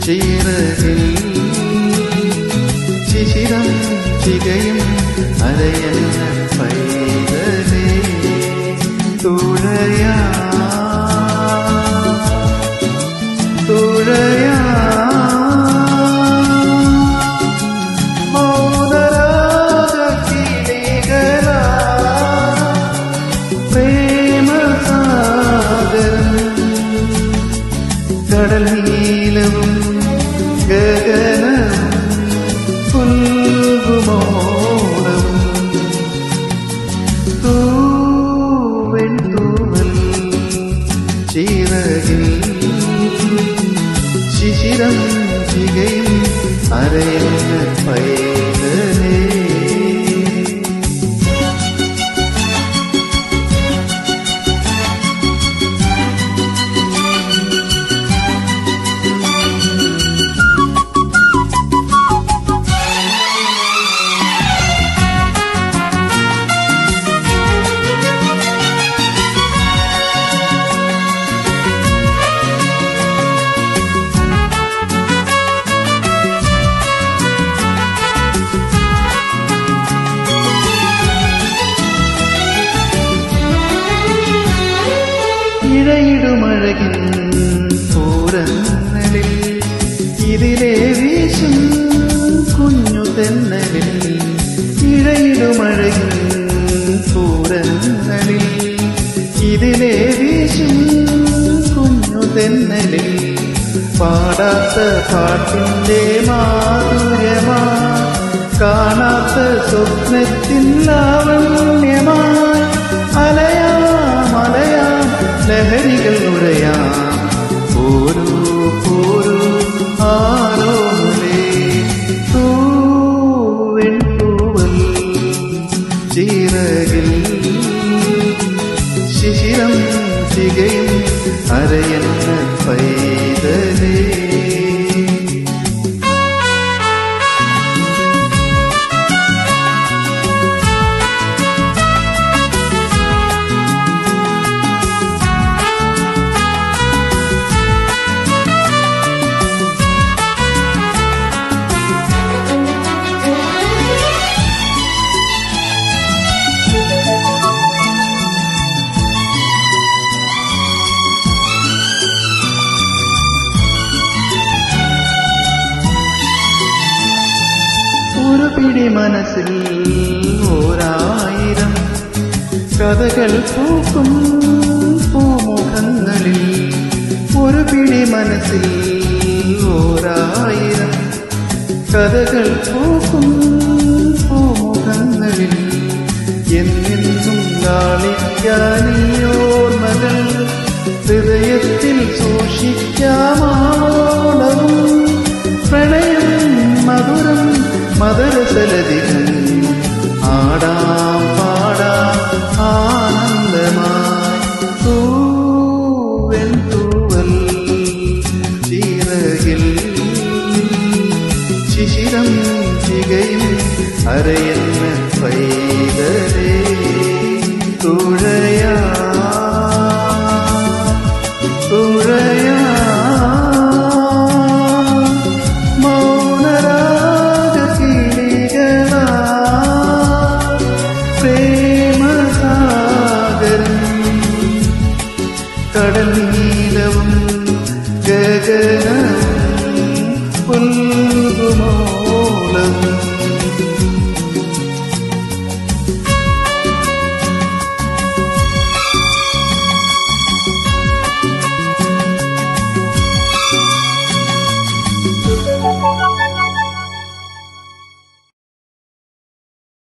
ചിറകിൽ ശിശിരം ചികയും അരയന്ന പൈതലേ തുഴയാ മൗനരാഗക്കിളികളാ പ്രേമസാഗരം കടൽ നീലവും ഗഗനവും പുൽകുമോടവും തൂവൽ ചിറകിൽ ശിശിരം ചികയും അരയന്ന പൈതലേ ഇഴയിടുമഴകിൻ പൂരങ്ങളിൽ ഇതിലെ വീശും കുഞ്ഞു തെന്നലിൽ ഇഴയിടുമഴകിൻ പൂരങ്ങളിൽ ഇതിലെ വീശും കുഞ്ഞു തെന്നലിൽ പാടാത്ത പാട്ടിന്റെ മാധുര്യമാ കാണാത്ത സ്വപ്നത്തിൻ ലാവണ്യമായി അലയാം ലഹരികൾ ഉടയാം പോരൂ ആരോലേ തൂവൽ ചിറകിൽ ശിശിരം ചികയും അരയന്ന പൈതലേ ഒരു പിടി മനസ്സിൽ ഓരായിരം കഥകൾ പൂക്കും പൂമുഖങ്ങളിൽ ഒരു പിടി മനസ്സിൽ ഓരായിരം കഥകൾ പൂക്കും പൂമുഖങ്ങളിൽ എന്നെന്നും ലാളിക്കാനീയോർമകൾ ഹൃദയത്തിൽ സൂക്ഷിക്കാമാ